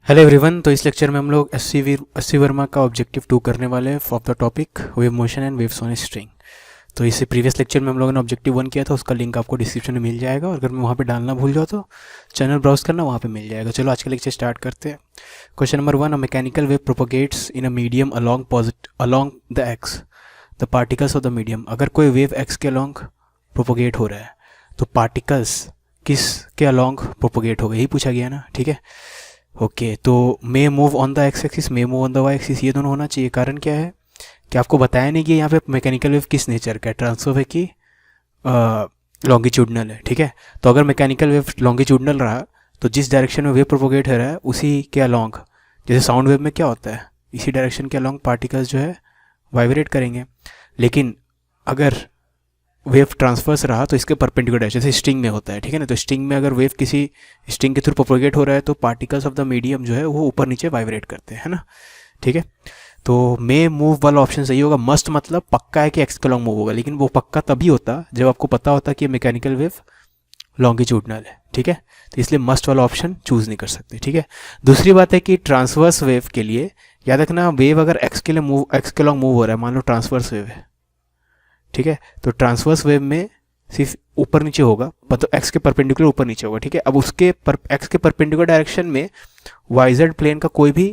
Hello everyone. तो इस lecture में हम लोग एस सी वर्मा का ऑब्जेक्टिव 2 करने वाले हैं of the topic wave motion and waves on string. तो इससे प्रीवियस लेक्चर में हम लोगों ने ऑब्जेक्टिव 1 किया था, उसका लिंक आपको डिस्क्रिप्शन में मिल जाएगा, और अगर मैं वहाँ पे डालना भूल जाओ तो चैनल ब्राउज करना, वहाँ पे मिल जाएगा। चलो आज का लेक्चर स्टार्ट करते हैं। Question number 1, a mechanical wave propagates in a medium along the x, the particles of the medium. अगर कोई वेव एक्स के अलॉन्ग प्रोपोगेट हो रहा है तो पार्टिकल्स किस के अलॉन्ग प्रोपोगेट होगा, यही पूछा गया ना। ठीक है, ओके। तो may move on the x axis, may move on the y axis, ये दोनों होना चाहिए। कारण क्या है कि आपको बताया नहीं कि यहाँ पे मैकेनिकल वेव किस नेचर का है, ट्रांसफर है कि लॉन्गिट्यूडनल है। ठीक है, तो अगर मैकेनिकल वेव लॉन्गिट्यूडनल रहा तो जिस डायरेक्शन में वेव प्रोपोगेट हो रहा है उसी के अलॉन्ग, जैसे साउंड वेव में क्या होता है, इसी डायरेक्शन के अलॉन्ग पार्टिकल्स जो है वाइब्रेट करेंगे। लेकिन अगर वेव ट्रांसफर्स रहा तो इसके परपेंडिकुलर, जैसे स्ट्रिंग में होता है। ठीक है ना, तो स्ट्रिंग में अगर वेव किसी स्ट्रिंग के थ्रू प्रोपोगेट हो रहा है तो पार्टिकल्स ऑफ द मीडियम जो है वो ऊपर नीचे वाइब्रेट करते हैं, है ना। ठीक है, तो मे मूव वाला ऑप्शन सही होगा। मस्ट मतलब पक्का है कि एक्स के लॉन्ग मूव होगा, लेकिन वो पक्का तभी होता जब आपको पता होता कि मैकेनिकल वेव लॉन्गिट्यूडनल है। ठीक है, तो इसलिए मस्ट वाला ऑप्शन चूज नहीं कर सकते। ठीक है, दूसरी बात है कि ट्रांसवर्स वेव के लिए याद रखना, वेव अगर एक्स के लॉन्ग मूव हो रहा है, मान लो ट्रांसवर्स वेव है, ठीक है, तो ट्रांसवर्स वेव में सिर्फ ऊपर नीचे होगा, मतलब एक्स के परपेंडिकुलर ऊपर नीचे होगा। ठीक है, अब उसके एक्स के परपेंडिकुलर डायरेक्शन में वाई जेड प्लेन का कोई भी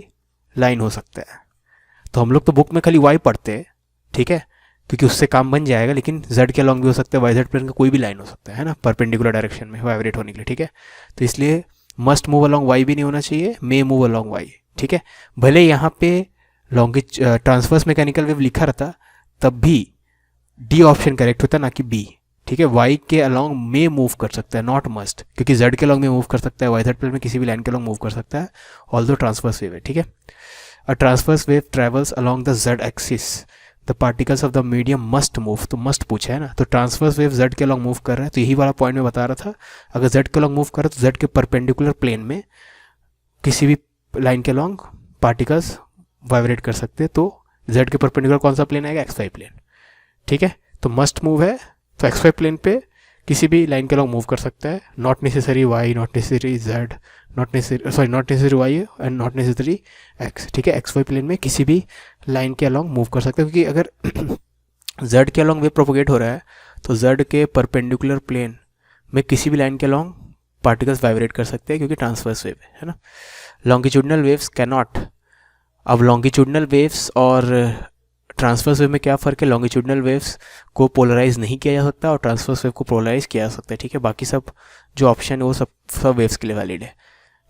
लाइन हो सकता है। तो हम लोग तो बुक में खाली वाई पढ़ते हैं, ठीक है, क्योंकि उससे काम बन जाएगा, लेकिन जेड के अलॉन्ग भी हो सकता है, वाई जेड प्लेन का कोई भी लाइन हो सकता है ना, परपेंडिकुलर डायरेक्शन में वाइब्रेट होने के लिए। ठीक है, तो इसलिए मस्ट मूव अलॉन्ग वाई भी नहीं होना चाहिए, मे मूव अलॉन्ग वाई। ठीक है, भले यहाँ पे ट्रांसवर्स मैकेनिकल वेव लिखा रहता तब भी डी ऑप्शन करेक्ट होता है, ना कि बी। ठीक है, वाई के अलॉन्ग में मूव कर सकता है, नॉट मस्ट, क्योंकि जेड के अलॉन्ग में मूव कर सकता है, वाई जेड प्लेन में किसी भी लाइन के अलॉन्ग मूव कर सकता है, ऑल्दो ट्रांसवर्स वेव है। ठीक है, a transverse wave travels along the Z axis, the particles of the medium must move. तो मस्ट पूछा है ना, तो ट्रांसवर्स वेव जेड के अलॉन्ग मूव कर रहा है, तो यही वाला पॉइंट मैं बता रहा था, अगर जेड के अलॉन्ग मूव कर रहा है तो जेड के परपेंडिकुलर प्लेन में किसी भी लाइन के अलॉन्ग पार्टिकल्स वाइब्रेट कर सकते हैं। तो जेड के परपेंडिकुलर कौन सा प्लेन आएगा, एक्स वाई प्लेन। ठीक है, तो मस्ट मूव है, तो एक्स वाई प्लेन पे किसी भी लाइन के अलॉन्ग मूव कर सकता है, not necessary y, not necessary z, not necessary y and not necessary x. ठीक है, एक्स वाई प्लेन में किसी भी लाइन के अलॉन्ग मूव कर सकता है, क्योंकि अगर जेड के अलॉन्ग वेव प्रोपोगेट हो रहा है तो जेड के परपेंडिकुलर प्लेन में किसी भी लाइन के अलॉन्ग पार्टिकल्स वाइब्रेट कर सकते हैं, क्योंकि ट्रांसवर्स वेव है ना। Longitudinal waves cannot. अब लॉन्गिट्यूडनल वेव्स और ट्रांसवर्स वेव में क्या फ़र्क है, लॉन्गिट्यूडनल वेव्स को पोलराइज नहीं किया जा सकता और ट्रांसवर्स वेव को पोलराइज किया जा सकता है। ठीक है, बाकी सब जो ऑप्शन है वो सब वेव्स के लिए वैलिड है।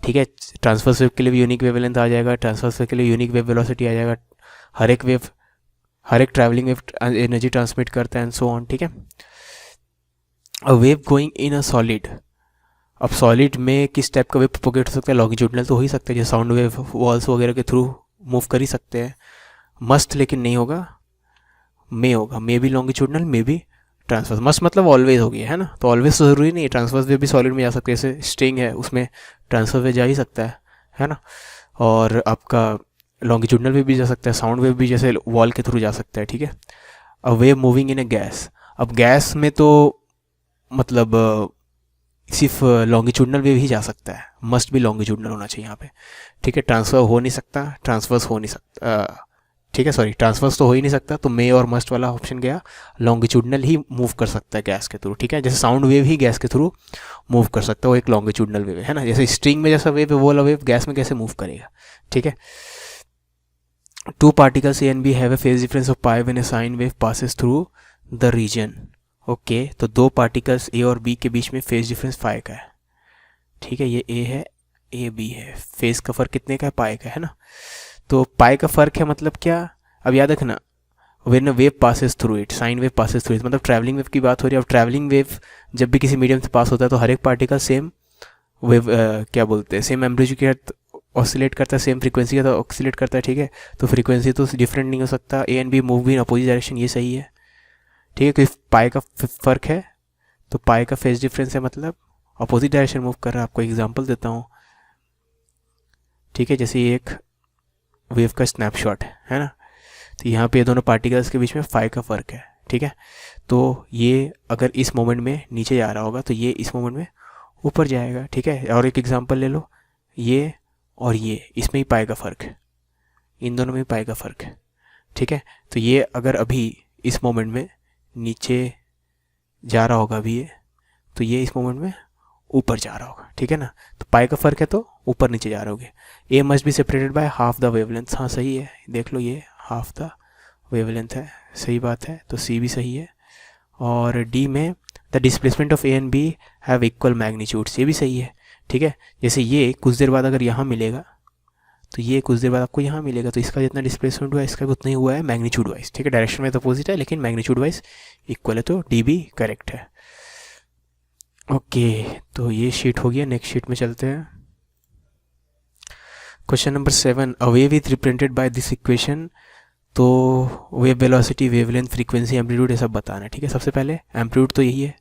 ठीक है, ट्रांसवर्स वेव के लिए भी यूनिक वेवलेंथ आ जाएगा, ट्रांसवर्स वेव के लिए यूनिक वेव वेलोसिटी आ जाएगा, हर एक ट्रैवलिंग वेव एनर्जी ट्रांसमिट करता है एंड सो ऑन। ठीक है, a wave going in a solid. अब सॉलिड में किस टाइप का वेव प्रोपोगेट हो सकता है, लॉन्गिट्यूडनल तो हो ही सकता है, जैसे साउंड वेव वॉल्स वगैरह के थ्रू मूव कर ही सकते हैं। मस्ट लेकिन नहीं होगा, मे होगा, मे भी लॉन्गिट्यूडनल, मे भी ट्रांसवर्स। मस्ट मतलब ऑलवेज हो गया है ना, तो ऑलवेज तो ज़रूरी नहीं है, ट्रांसवर्स वेव भी सॉलिड में जा सकते हैं, जैसे स्ट्रिंग है उसमें ट्रांसफर वेव जा ही सकता है ना। और आपका लॉन्गिट्यूडनल वेव भी जा सकता है, साउंड वेव भी जैसे वॉल के थ्रू जा सकता है। ठीक है, a wave moving in A gas. अब गैस में तो मतलब सिर्फ लॉन्गिट्यूडनल वेव ही जा सकता है, मस्ट भी लॉन्गिट्यूडनल होना चाहिए यहाँ पे। ठीक है, ट्रांसफर हो नहीं सकता, ट्रांसवर्स हो नहीं सकता, ठीक है, सॉरी ट्रांसवर्स तो हो ही नहीं सकता, तो मे और मस्ट वाला ऑप्शन गया, लॉन्गिट्यूडनल ही मूव कर सकता है गैस के थ्रू। ठीक है, जैसे साउंड वेव ही गैस के थ्रू मूव कर सकता है, वो एक लॉन्गिट्यूडनल वेव है ना, जैसे स्ट्रिंग में जैसा वेव है वो वाला वेव गैस में कैसे मूव करेगा। ठीक है, two particles A and B have a phase difference of pi when a sine wave passes through the region. Okay, तो दो पार्टिकल्स ए और बी के बीच में फेज डिफरेंस पाई का है। ठीक है, ये ए है, ए बी है, फेज का फर्क कितने का है, पाई का है ना। तो पाई का फर्क है मतलब क्या, अब याद रखना, when a wave passes through it, sign wave passes through it, मतलब ट्रैवलिंग वेव की बात हो रही है। अब ट्रैवलिंग वेव जब भी किसी मीडियम से पास होता है तो हर एक पार्टिकल सेम वेव क्या बोलते हैं, सेम एम्पलीट्यूड के साथ ऑसिलेट करता है, सेम फ्रीक्वेंसी के साथ ऑसिलेट करता है। ठीक है, तो फ्रीक्वेंसी तो डिफरेंट नहीं हो सकता, ए एंड बी मूव भी इन अपोजिट डायरेक्शन, ये सही है। ठीक है, क्योंकि पाई का फर्क है, तो पाई का फेज डिफरेंस है, मतलब अपोजिट डायरेक्शन मूव कर रहा है। आपको एग्जांपल देता हूँ। ठीक है, जैसे ये एक वेव का स्नैपशॉट है ना, तो यहाँ पे ये दोनों पार्टिकल्स के बीच में फाई का फ़र्क है। ठीक है, तो ये अगर इस मोमेंट में नीचे जा रहा होगा तो ये इस मोमेंट में ऊपर जाएगा। ठीक है, और एक एग्जांपल ले लो, ये और ये इसमें ही पाई का फ़र्क है, इन दोनों में ही पाई का फ़र्क है, ठीक है। तो ये अगर अभी इस मोमेंट में नीचे जा रहा होगा अभी ये, तो ये इस मोमेंट में ऊपर जा रहा होगा, ठीक है ना। तो पाई का फ़र्क है तो ऊपर नीचे जा रहे होगे। A must be separated by half the wavelength, हाँ सही है, देख लो ये हाफ द वेवलेंथ है, सही बात है, तो सी भी सही है। और डी में the displacement of A and B have equal magnitudes, ये भी सही है, ठीक है। जैसे ये कुछ देर बाद अगर यहाँ मिलेगा तो ये कुछ देर बाद आपको यहाँ मिलेगा, तो इसका जितना डिस्प्लेसमेंट हुआ है इसका भी उतना ही हुआ है मैग्नीट्यूड वाइज, ठीक है। डायरेक्शन में तो अपोजिट है लेकिन मैग्नीट्यूड वाइज इक्वल है, तो डी भी करेक्ट है। ओके, तो ये शीट हो गया, नेक्स्ट शीट में चलते हैं। Question number 7, a wave is represented by this equation. तो wave velocity, wavelength, frequency, amplitude ये सब बताना है, ठीक है। सबसे पहले एम्पलीट्यूड तो यही है,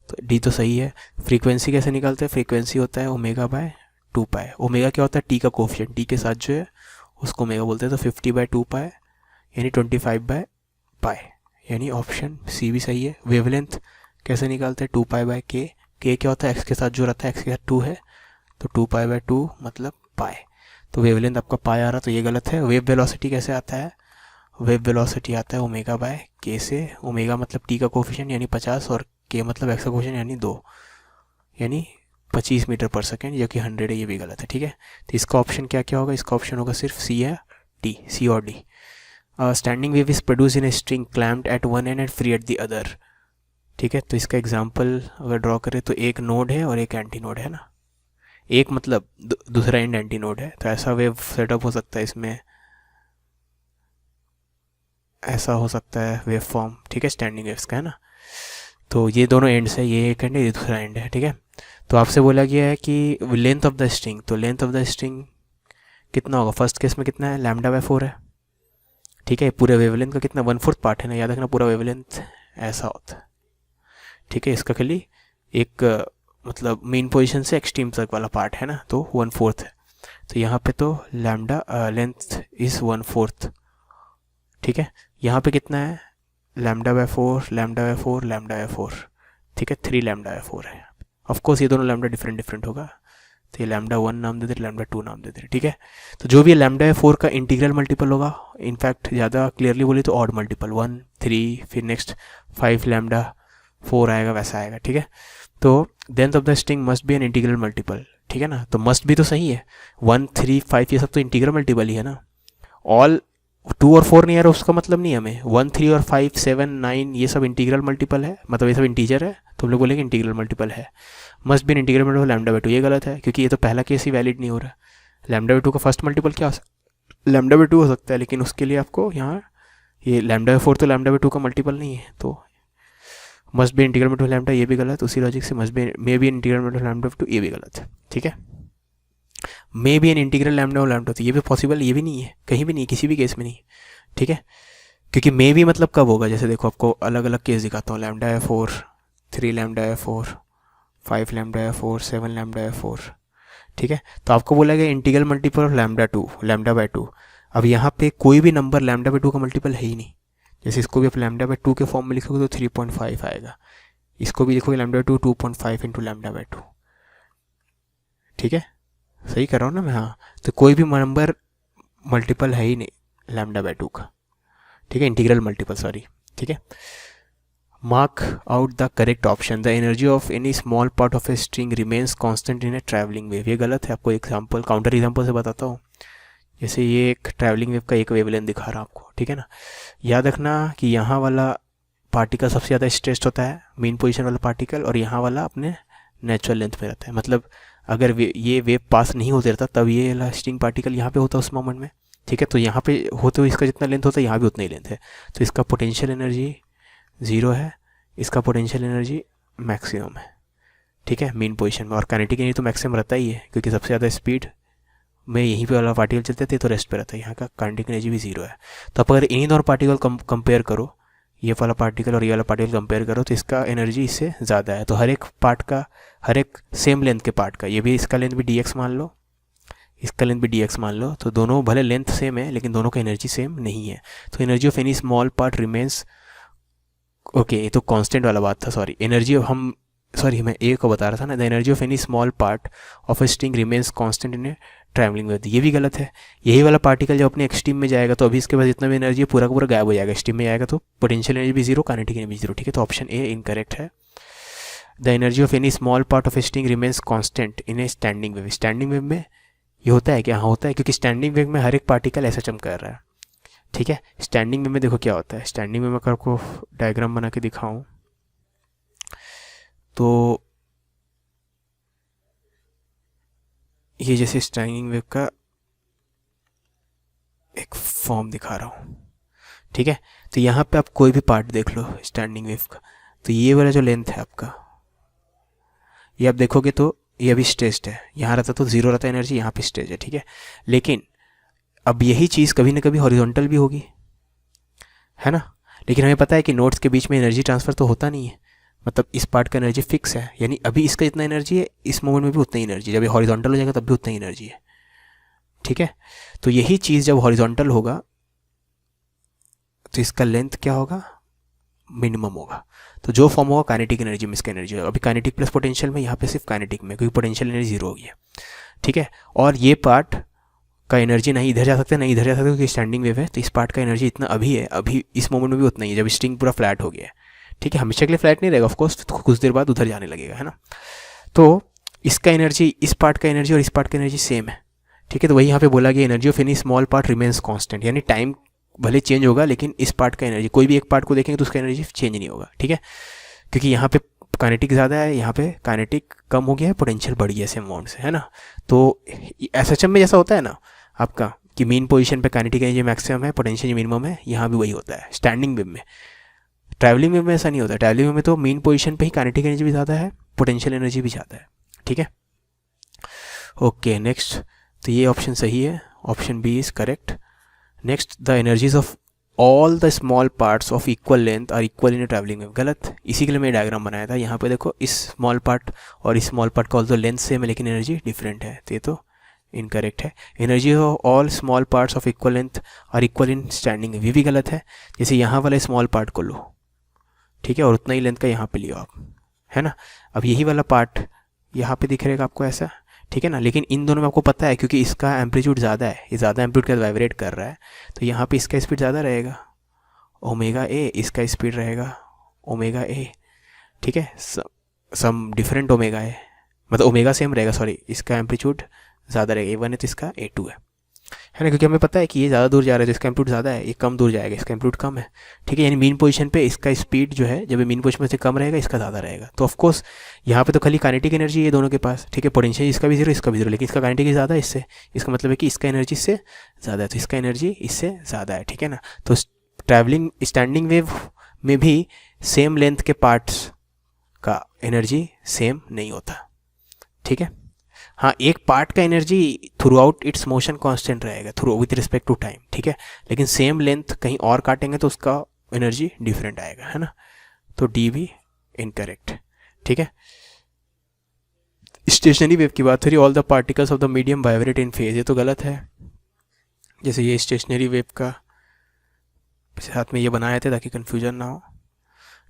तो डी तो सही है। फ्रीक्वेंसी कैसे निकालते हैं, फ्रीक्वेंसी होता है ओमेगा बाय 2 पाई। ओमेगा क्या होता है, टी का कोफिशिएंट, टी के साथ जो है उसको ओमेगा बोलते हैं, तो 50 बाय 2 पाई यानी 25 बाय पाई, यानी ऑप्शन सी भी सही है। वेवलेंथ कैसे निकालते हैं, 2 पाई बाय के, के क्या होता है एक्स के साथ जो रहता है, एक्स के साथ 2 है, तो 2 पाई बाय 2 मतलब पाई, तो वेवलेंथ आपका पाई आ रहा, तो ये गलत है। वेव वेलोसिटी कैसे आता है, वेव वेलोसिटी आता है ओमेगा बाय के से, ओमेगा मतलब टी का कोफिशिएंट यानी 50 और के मतलब एक्स का कोफिशिएंट यानी 2, यानी 25 मीटर पर सेकेंड, जो कि 100 है, ये भी गलत है, ठीक है। तो इसका ऑप्शन क्या क्या होगा, इसका ऑप्शन होगा सिर्फ सी या डी, सी और D. Standing wave is produce in a string clamped at one end free at the other, ठीक है। तो इसका एग्जाम्पल अगर ड्रॉ करें तो एक नोड है और एक एंटी नोड है ना, एक मतलब दूसरा एंड एंटी नोड है, तो ऐसा वेव सेटअप हो सकता है इसमें, ऐसा हो सकता है वेव फॉर्म, ठीक है, स्टैंडिंग वेव्स का है ना। तो ये दोनों एंड्स है, ये एक एंड है ये दूसरा एंड है, ठीक है। तो आपसे बोला गया है कि लेंथ ऑफ द स्ट्रिंग, तो लेंथ ऑफ द स्ट्रिंग कितना होगा, फर्स्ट केस में कितना है, लैम्डा बाय 4 है, ठीक है। पूरे वेवलेंथ का कितना 1/4 पार्ट है ना, याद रखना पूरा वेवलेंथ ऐसा होता है, ठीक है। इसका खाली एक मतलब मेन पोजीशन से एक्सट्रीम तक वाला पार्ट है ना, तो 1/4 है। तो यहाँ पे तो लैम्डा लेंथ इज़ 1/4, ठीक है। यहाँ पे कितना है, lambda by 4, lambda by 4, lambda by 4, ठीक है, 3 लैम्डा बाय 4 है। ऑफकोर्स ये दोनों लैम्डा डिफरेंट डिफरेंट होगा, तो ये लैम्डा 1 नाम दे दे, लैम्डा 2 नाम दे दे, ठीक है। तो जो भी लैम्डा बाय 4 का इंटीग्रल मल्टीपल होगा, इनफैक्ट ज़्यादा क्लियरली बोले तो ऑड मल्टीपल, 1, 3, फिर नेक्स्ट 5 लैम्डा 4 आएगा, वैसा आएगा, ठीक है। तो length of the string must be an integral multiple, ठीक है ना। तो मस्ट भी तो सही है, 1, 3, 5 ये सब तो इंटीग्रल मल्टीपल ही है ना। ऑल 2 और 4 नहीं आ रहा उसका मतलब नहीं, हमें 1, 3 और 5, 7, 9 ये सब इंटीग्रल मल्टीपल है, मतलब ये सब इंटीजर है, तो हम लोग बोलेंगे इंटीग्रल मल्टीपल है। Must be an integral multiple lambda by 2, ये गलत है क्योंकि ये तो पहला केस ही वैलिड नहीं हो रहा। लैम्डा बाय 2 का फर्स्ट मल्टीपल क्या हो सकता, लैम्डा बाय 2 हो सकता है, लेकिन उसके लिए आपको यहाँ ये लैम्डा बाय 4 तो लैम्डा बाय 2 का मल्टीपल नहीं है, तो must be integral multiple lambda, ये भी गलत। उसी लॉजिक से must be may be integral multiple lambda by 2, ये भी गलत है, ठीक है। May be an integral lambda और लैम्डा, तो ये भी पॉसिबल, ये भी नहीं है, कहीं भी नहीं, किसी भी केस में नहीं, ठीक है। क्योंकि मे भी मतलब कब होगा, जैसे देखो आपको अलग अलग केस दिखाता हूँ, लैम्डा है 4, 3 लैम्डा है 4, 5 लैम्डा है 4, 7 लैम्डा है 4, ठीक है। तो आपको बोला गया integral multiple of lambda 2, lambda by 2। अब यहाँ पे कोई भी नंबर लैम्डा बाय 2 का मल्टीपल है ही नहीं, जैसे इसको भी आप लैम्डा बाय 2 के फॉर्म में लिखोगे तो 3.5 आएगा, इसको भी लिखोगे lambda by 2, 2.5 into lambda by 2, ठीक है, सही कर रहा हूँ ना मैं, हाँ। तो कोई भी नंबर मल्टीपल है ही नहीं लैम्डा बाय 2 का, ठीक है, इंटीग्रल मल्टीपल, सॉरी, ठीक है। Mark out the correct option, the energy of any small part of a string remains constant in a travelling wave, ये गलत है। आपको एग्जांपल काउंटर एग्जांपल से बताता हूँ। जैसे ये एक ट्रैवलिंग वेव का एक वेवलेंथ दिखा रहा हूँ आपको, ठीक है ना। याद रखना कि यहाँ वाला पार्टिकल सबसे ज़्यादा स्ट्रेस्ड होता है, मेन पोजीशन वाला पार्टिकल, और यहाँ वाला अपने नेचुरल लेंथ में रहता है। मतलब अगर ये वेव पास नहीं होते रहता तब ये वाला स्ट्रिंग पार्टिकल यहाँ पे होता है उस मोमेंट में, ठीक है। तो यहाँ पे होते हुए इसका जितना लेंथ होता है यहाँ भी उतना ही लेंथ है, तो इसका पोटेंशियल एनर्जी 0 है, इसका पोटेंशियल एनर्जी मैक्सिमम है, ठीक है, मेन पोजीशन में। और काइनेटिक एनर्जी तो मैक्सिमम रहता ही है क्योंकि सबसे ज़्यादा स्पीड में यहीं पे वाला पार्टिकल चलते थे, तो रेस्ट पे रहता है, यहाँ का काइनेटिक एनर्जी भी 0 है। तो आप अगर इन्हीं दोनों पार्टिकल कंपेयर करो, ये वाला पार्टिकल और ये वाला पार्टिकल कंपेयर करो, तो इसका एनर्जी इससे ज़्यादा है। तो हर एक पार्ट का, हर एक सेम लेंथ के पार्ट का, ये भी इसका लेंथ भी dx मान लो, इसका लेंथ भी dx मान लो, तो दोनों भले लेंथ सेम है लेकिन दोनों का एनर्जी सेम नहीं है। तो energy of any small part remains, okay, ये तो कांस्टेंट वाला बात था, सॉरी। एनर्जी हम सॉरी मैं ए को बता रहा था ना, the energy of any small part of a string remains constant in a travelling wave, ये भी गलत है। यही वाला पार्टिकल जब अपने एक्सट्रीम में जाएगा तो अभी इसके पास जितना भी एनर्जी है पूरा का पूरा गायब हो जाएगा, एक्सट्रीम में जाएगा तो पोटेंशियल एनर्जी भी जीरो, काइनेटिक एनर्जी भी जीरो। ठीक है, तो ऑप्शन ए इनकरेक्ट है। The energy of any small part of a string remains constant in A standing wave, standing wave में ये होता है क्या? हाँ होता है, क्योंकि स्टैंडिंग वेव में हर एक पार्टिकल ऐसा चमक कर रहा है। ठीक है, स्टैंडिंग वेव में देखो क्या होता है, स्टैंडिंग वेव में अगर आपको डायग्राम बना के दिखाऊं तो ये जैसे स्टैंडिंग वेव का एक फॉर्म दिखा रहा हूँ। ठीक है, तो यहाँ पे आप कोई भी पार्ट देख लो स्टैंडिंग वेव का, तो ये वाला जो लेंथ है आपका, ये आप देखोगे तो ये अभी स्ट्रेस्ड है, यहाँ रहता तो जीरो रहता एनर्जी, यहाँ पे स्ट्रेस है। ठीक है, लेकिन अब यही चीज़ कभी ना कभी हॉरिजॉन्टल भी होगी, है ना। लेकिन हमें पता है कि नोड्स के बीच में एनर्जी ट्रांसफ़र तो होता नहीं है, मतलब इस पार्ट का एनर्जी फिक्स है, यानी अभी इसका जितना एनर्जी है इस मोमेंट में भी उतना ही एनर्जी, जब ये हॉरिजॉन्टल हो जाएगा तब भी उतना ही एनर्जी है। ठीक है, तो यही चीज़ जब हॉरिजॉन्टल होगा तो इसका लेंथ क्या होगा? मिनिमम होगा। तो जो फॉर्म होगा काइनेटिक एनर्जी में इसका एनर्जी होगा। अभी काइनेटिक प्लस पोटेंशियल में, यहाँ पे सिर्फ काइनेटिक में, क्योंकि पोटेंशियल एनर्जी जीरो हो गई है। ठीक है, और ये पार्ट का एनर्जी नहीं इधर जा सकता नहीं इधर जा सकता, क्योंकि स्टैंडिंग वेव है, तो इस पार्ट का एनर्जी इतना अभी है, अभी इस मोमेंट में भी उतना ही है जब स्ट्रिंग पूरा फ्लैट हो गया है। ठीक है, हमेशा के लिए फ्लैट नहीं रहेगा ऑफकोर्स, तो कुछ देर बाद उधर जाने लगेगा, है ना। तो इसका एनर्जी, इस पार्ट का एनर्जी और इस पार्ट का एनर्जी सेम है। ठीक है, तो वही यहाँ पे बोला गया energy of any small part remains constant, यानी टाइम भले चेंज होगा लेकिन इस पार्ट का एनर्जी, कोई भी एक पार्ट को देखेंगे तो उसका एनर्जी चेंज नहीं होगा। ठीक है, क्योंकि यहाँ पे काइनेटिक ज़्यादा है, यहाँ पे काइनेटिक कम हो गया है, पोटेंशियल बढ़ गया सेम अमाउंट से, है ना। तो एसएचएम में जैसा होता है ना आपका कि मीन पोजीशन पे काइनेटिक एनर्जी मैक्सिमम है, पोटेंशियल मिनिमम है, यहाँ भी वही होता है स्टैंडिंग वेव में। ट्रैवलिंग वेव में ऐसा नहीं होता, ट्रैवलिंग वेव में तो मीन पोजीशन पे ही काइनेटिक एनर्जी भी ज़्यादा है, पोटेंशियल एनर्जी भी ज़्यादा है। ठीक है, ओके नेक्स्ट, तो ये ऑप्शन सही है, option B is correct. Next, the energies of all the small parts of equal length are equal in a travelling wave, गलत। इसी के लिए मैं डायग्राम बनाया था। यहाँ पे देखो इस स्मॉल पार्ट और इस स्मॉल पार्ट का ऑल्सो लेंथ सेम है लेकिन एनर्जी डिफरेंट है, तो ये तो इनकरेक्ट है। Energy of all small parts of equal length are equal in standing wave, ये भी गलत है। जैसे यहाँ वाला स्मॉल पार्ट को लो, ठीक है, और उतना ही लेंथ का यहाँ पे लियो आप, है ना। अब यही वाला पार्ट यहाँ पे दिख रहेगा आपको ऐसा, ठीक है ना, लेकिन इन दोनों में आपको पता है क्योंकि इसका एम्पलीट्यूड ज़्यादा है, ये ज़्यादा एम्पलीट्यूड के साथ वाइब्रेट कर रहा है, तो यहाँ पे इसका स्पीड ज़्यादा रहेगा ओमेगा ए, इसका स्पीड रहेगा ओमेगा ए। ठीक है, सम डिफरेंट ओमेगा है, मतलब ओमेगा सेम रहेगा, सॉरी इसका एम्पलीट्यूड ज़्यादा रहेगा, A1 है तो इसका A2 है ना, क्योंकि हमें पता है कि ये ज़्यादा दूर जा रहा है तो इसका एम्पलीट्यूड ज़्यादा है, ये कम दूर जाएगा इसका एम्पलीट्यूड कम है। ठीक है, यानी मीन पोजीशन पे इसका स्पीड जो है, जब ये मीन पोजीशन में से कम रहेगा इसका ज़्यादा रहेगा। तो ऑफकोर्स यहाँ पे तो खाली काइनेटिक एनर्जी है दोनों के पास, ठीक है, पोटेंशियल इसका भी जीरो इसका भी जीरो, लेकिन इसका काइनेटिक ज़्यादा है इससे, इसका मतलब है कि इसका एनर्जी इससे ज़्यादा है, तो इसका एनर्जी इससे ज़्यादा है। ठीक है ना, तो ट्रैवलिंग स्टैंडिंग वेव में भी सेम लेंथ के पार्ट्स का एनर्जी सेम नहीं होता। ठीक है, हाँ एक पार्ट का energy throughout its motion constant रहेगा through with respect to time, ठीक है, लेकिन सेम लेंथ कहीं और काटेंगे तो उसका एनर्जी डिफरेंट आएगा, है ना। तो डी भी इनकरेक्ट। ठीक है, स्टेशनरी वेव की बात हो रही, all the particles of the medium vibrate in phase, ये तो गलत है। जैसे ये स्टेशनरी वेव का साथ में ये बनाए थे ताकि कन्फ्यूजन ना हो।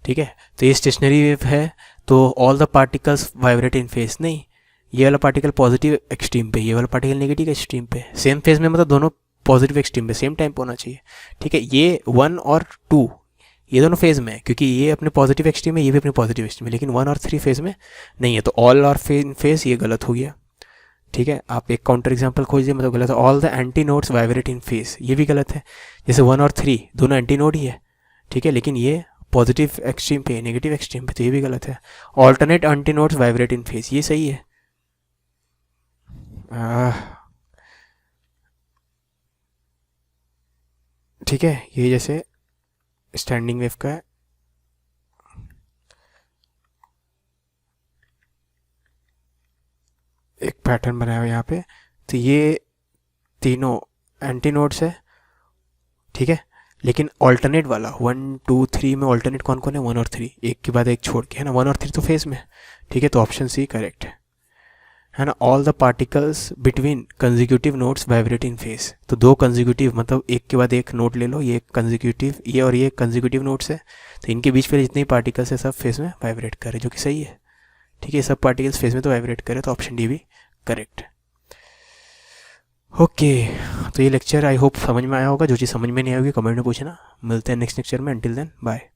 ठीक है, तो ये स्टेशनरी वेव है तो all the particles vibrate in phase, नहीं, ये वाला पार्टिकल पॉजिटिव एक्सट्रीम पे, ये वाला पार्टिकल नेगेटिव एक्सट्रीम पे, सेम फेज में, मतलब दोनों पॉजिटिव एक्सट्रीम पे सेम टाइम पे होना चाहिए। ठीक है, ये 1 और 2 ये दोनों फेज में है क्योंकि ये अपने पॉजिटिव एक्सट्रीम है, ये भी अपने पॉजिटिव एक्सट्रीम है, लेकिन 1 और 3 फेज में नहीं है, तो ऑल और फेज ये गलत हो गया। ठीक है, आप एक काउंटर एग्जांपल खोजिए, मतलब गलत है। All the anti nodes vibrate in phase, ये भी गलत है। जैसे 1 और 3 दोनों एंटी नोड ही है, ठीक है, लेकिन ये पॉजिटिव एक्सट्रीम पे नेगेटिव एक्सट्रीम पे, तो ये भी गलत है। ऑल्टरनेट एंटी नोड्स वाइब्रेट इन फेज, ये सही है। ठीक है, ये जैसे स्टैंडिंग वेव का एक पैटर्न बनाया हुआ यहाँ पे, तो ये तीनों एंटी नोड्स है, ठीक है, लेकिन ऑल्टरनेट वाला 1 2 3 में ऑल्टरनेट कौन कौन है, 1 और 3, एक के बाद एक छोड़ के, है ना, 1 और 3 तो फेज में, ठीक है, तो ऑप्शन सी करेक्ट है ना। All the particles between consecutive nodes vibrate in phase, तो दो कंजिक्यूटिव मतलब एक के बाद एक नोड ले लो, ये कंजिक्यूटिव, ये कंजिक्यूटिव नोड्स है, तो इनके बीच में जितने पार्टिकल्स है सब फेज में वाइब्रेट कर रहे, जो कि सही है। ठीक है, सब पार्टिकल्स फेज में तो वाइब्रेट करे, तो ऑप्शन डी भी करेक्ट। ओके, तो ये लेक्चर आई होप समझ में आया होगा। जो चीज़ समझ में नहीं आएगी कमेंट में पूछना। मिलते हैं नेक्स्ट लेक्चर में। Until then bye.